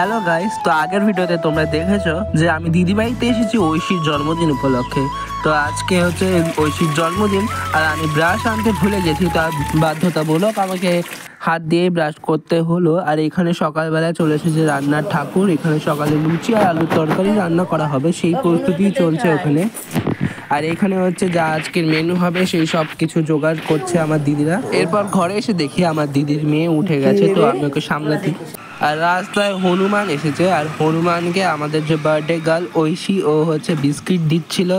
Hello guys, তো আগের ভিডিওতে তোমরা দেখেছো যে আমি দিদিবাড়িতে এসেছি ঐশীর জন্মদিন উপলক্ষে। তো আজকে হচ্ছে ঐশীর জন্মদিন আর আমি ব্রাশ আনতে ভুলে গেছি, তার বাধ্যতামূলক আমাকে হাত দিয়ে ব্রাশ করতে হলো। আর এখানে সকালবেলা চলে এসেছে রান্নার ঠাকুর। এখানে সকালে লুচি আর আলুর তরকারি রান্না করা হবে, সেই প্রস্তুতি চলছে ওখানে। আর এখানে হচ্ছে যা আজকের মেনু হবে সেই সব কিছু জোগাড় করছে আমার দিদিরা। এরপর ঘরে এসে দেখি আমার দিদির মেয়ে উঠে গেছে, তো আমি ওকে সামলাতে। আর রাস্তায় হনুমান এসেছে, আর হনুমানকে আমাদের যে বার্থডে গার্ল ঐশী, ও হচ্ছে বিস্কিট দিচ্ছিল।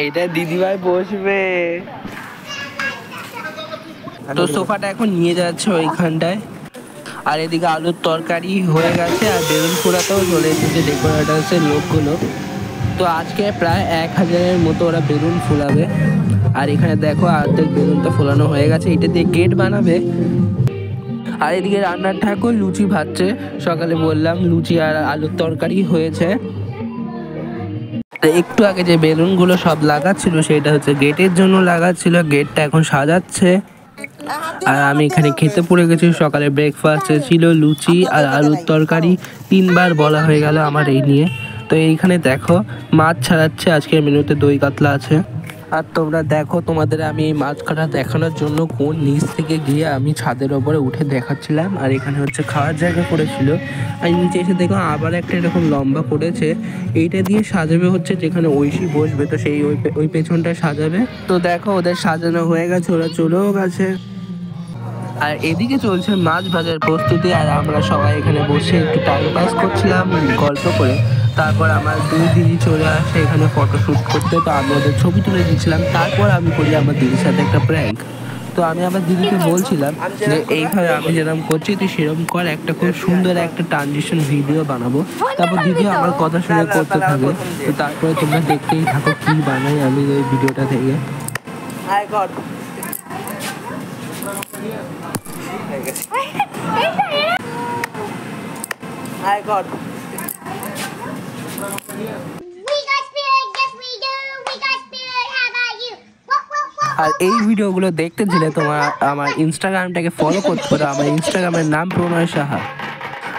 এটা দিদিভাই বসবে, তো সোফাটা এখন নিয়ে যাচ্ছে ওইখানটায়। আর এদিকে আলুর তরকারি হয়ে গেছে আর বেলুন ফোড়াতেও চলে এসেছে ডেকোরেটার্সের লোকগুলো। তো আজকে প্রায় 1000-এর মতো ওরা বেলুন ফোলাবে। আর এখানে দেখো অর্ধেক বেলুনটা ফোলানো হয়ে গেছে, এটা দিয়ে গেট বানাবে। আর এদিকে রান্নার ঠাকুর লুচি ভাজছে, সকালে বললাম লুচি আর আলুর তরকারি হয়েছে। একটু আগে যে বেলুনগুলো সব লাগাচ্ছিল সেটা হচ্ছে গেটের জন্য লাগাচ্ছিল, গেটটা এখন সাজাচ্ছে। আর আমি এখানে খেতে পড়ে গেছি। সকালে ব্রেকফাস্টে ছিল লুচি আর আলুর তরকারি, 3বার বলা হয়ে গেল আমার এই নিয়ে। তো এইখানে দেখো মাছ ছাড়াচ্ছে, আজকের মেনুতে দই কাতলা আছে। আর তোমরা দেখো, তোমাদের আমি এই মাছ কাটা দেখানোর জন্য কোন নিচ থেকে গিয়ে আমি ছাদের ওপরে উঠে দেখাচ্ছিলাম। আর এখানে হচ্ছে খাওয়ার জায়গা করেছিল, আর নিচে এসে দেখো আবার একটা এরকম লম্বা করেছে, এইটা দিয়ে সাজাবে হচ্ছে যেখানে ঐশী বসবে, তো সেই ওই পেছনটা সাজাবে। তো দেখো ওদের সাজানো হয়ে গেছে, ওরা চলেও গেছে। আর এদিকে চলছে মাছ ভাজার প্রস্তুতি, আর আমরা সবাই এখানে বসে একটু টাইম পাস করছিলাম গল্প করে। তারপর আমার দুই দিদি চলে আসে এখানে ফটোশ্যুট করতে, তো আমি ওদের ছবি তুলে দিচ্ছিলাম। তারপর আমি করি আমার দিদির সাথে একটা প্র্যাঙ্ক। তো আমি আমার দিদিকে বলছিলাম যে এইভাবে আমি যেরকম করছি তুই সেরকম কর, একটা খুব সুন্দর একটা ট্রানজিশন ভিডিও বানাবো। তারপর দিদিও আমার কথা শুনে করতে থাকে। তো তারপরে তোমরা দেখতেই থাকো কি বানাই আমি এই ভিডিওটা থেকে। আর এই ভিডিওগুলো দেখতে চাইলে তোমার আমার ইনস্টাগ্রামটাকে ফলো করতে পারো, আমার ইনস্টাগ্রামের নাম প্রণয় সাহা।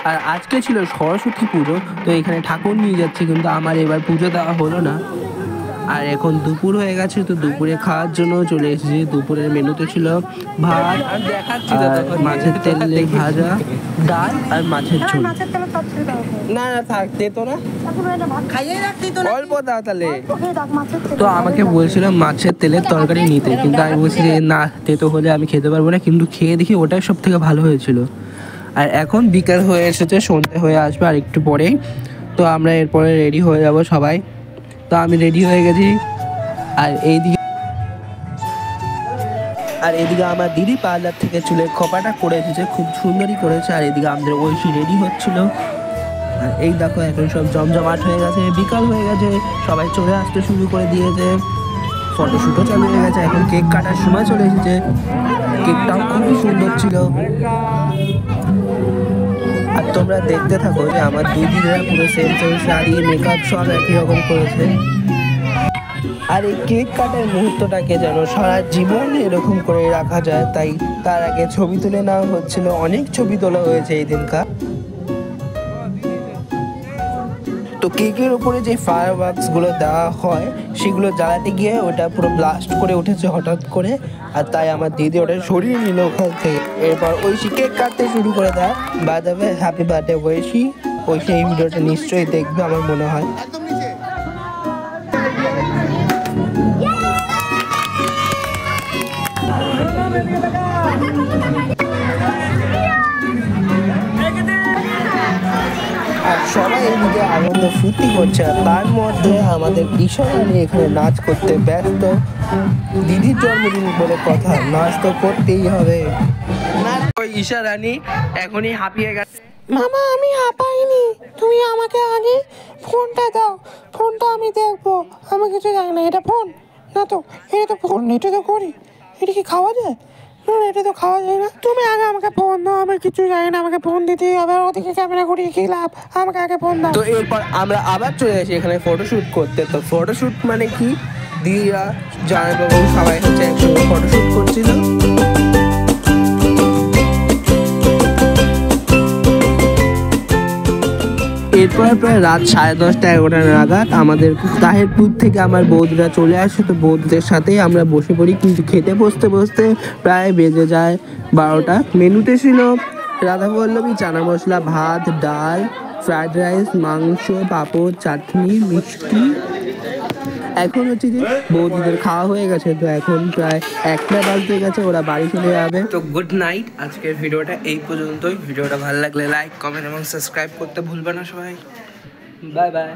আর আজকে ছিল সরস্বতী পুজো, তো এখানে ঠাকুর নিয়ে যাচ্ছে, কিন্তু আমার এবার পুজো দেওয়া হলো না। আর এখন দুপুর হয়ে গেছে, তো দুপুরে খাওয়ার জন্য চলে এসেছি। দুপুরের মেনুতে ছিল ভাত, মাছের তেলে ভাজা, ডাল আর মাছের ঝোল। না না থাক, তো না অল্প দাও তাহলে। তো আমাকে বলছিল মাছের তেলের তরকারি নিতে, কিন্তু আমি বলছি যে না, তেতো হলে আমি খেতে পারবো না। কিন্তু খেয়ে দেখি ওটাই সব থেকে ভালো হয়েছিল। আর এখন বিকাল হয়ে এসেছে, সন্ধ্যে হয়ে আসবে আর একটু পরেই। তো আমরা এরপরে রেডি হয়ে যাব সবাই। তো আমি রেডি হয়ে গেছি। আর এদিকে আমার দিদি পার্লার থেকে চুলের খোপাটা করে এসেছে, খুব সুন্দরই করেছে। আর এদিকে আমাদের ঐশী রেডি হচ্ছিল। আর এই দেখো এখন সব জমজমাট হয়ে গেছে, বিকাল হয়ে গেছে, সবাই চলে আসতে শুরু করে দিয়েছে, ফটোশ্যুটও চালু হয়ে গেছে। এখন কেক কাটার সময় চলে এসেছে, কেকটাও খুবই সুন্দর ছিল। আর তোমরা দেখতে থাকো যে আমার দিদিরা পুরো সেম শাড়ি মেকআপ সব একই রকম করেছে। আর এই কেক কাটার মুহূর্তটাকে যেন সারা জীবন এরকম করে রাখা যায়, তাই তার আগে ছবি তুলে নেওয়া হচ্ছিল। অনেক ছবি তোলা হয়েছে এই দিনকার। তো কেকের উপরে যে ফায়ার ওয়ার্কস গুলো দেওয়া হয় সেগুলো জ্বালাতে গিয়ে ওটা পুরো ব্লাস্ট করে উঠেছে হঠাৎ করে, আর তাই আমার দিদি ওটা সরিয়ে নিল ওখান থেকে। এরপর ঐশী কেক কাটতে শুরু করে দেয়। By the way, happy birthday Aishi. Aishi এই ভিডিওটা নিশ্চয়ই দেখবে আমার মনে হয়। আর সবাই এদিকে আনন্দ ফুর্তি করছে, আর তার মধ্যে আমাদের ঈশারানী এখানে নাচ করতে ব্যস্ত। দিদির জন্মদিন বলে কথা, নাচ তো করতেই হবে। ওই ঈশারানী এখনই হাঁপিয়ে গেছে। মামা আমি হাঁপাইনি, তুমি আমাকে আগে ফোনটা দাও, ফোনটা আমি দেখবো। আমি কিছু জানি না, এটা ফোন না তো, এটা তো ফোন, এটা তো করি, এটা কি খাওয়া যায়? এটা তো খাওয়া যায় না। তুমি আগে আমাকে ফোন দাও, আমি কিছু জানি না, আমাকে ফোন দিতেই হবে। ওদিকে ক্যামেরা ঘুরিয়ে কি লাভ, আমাকে আগে ফোন দাও। তো এরপর আমরা আবার চলে আসি এখানে ফটোশ্যুট করতে। তো ফটোশ্যুট মানে কি, দিদিরা জামাইবাবু সবাই হচ্ছে একসঙ্গে ফটোশ্যুট করছিল। এরপর প্রায় রাত 10:30 11টা নাগাদ আমাদের তাহেরপুর থেকে আমার বৌদিরা চলে আসে। তো বৌদিদের সাথেই আমরা বসে পড়ি, কিন্তু খেতে বসতে বসতে প্রায় বেজে যায় 12টা। মেনুতে ছিল রাধাবল্লভী চানা মশলা, ভাত, ডাল, ফ্রাইড রাইস, মাংস, পাঁপড়, চাটনি, মিষ্টি। এখন হচ্ছে যে বৌদিদের খাওয়া হয়ে গেছে, তো এখন প্রায় 1টা বাজতে গেছে, ওরা বাড়ি চলে যাবে। তো গুড নাইট, আজকের ভিডিওটা এই পর্যন্তই। ভিডিওটা ভালো লাগলে লাইক, কমেন্ট এবং সাবস্ক্রাইব করতে ভুলবে না সবাই। Bye bye.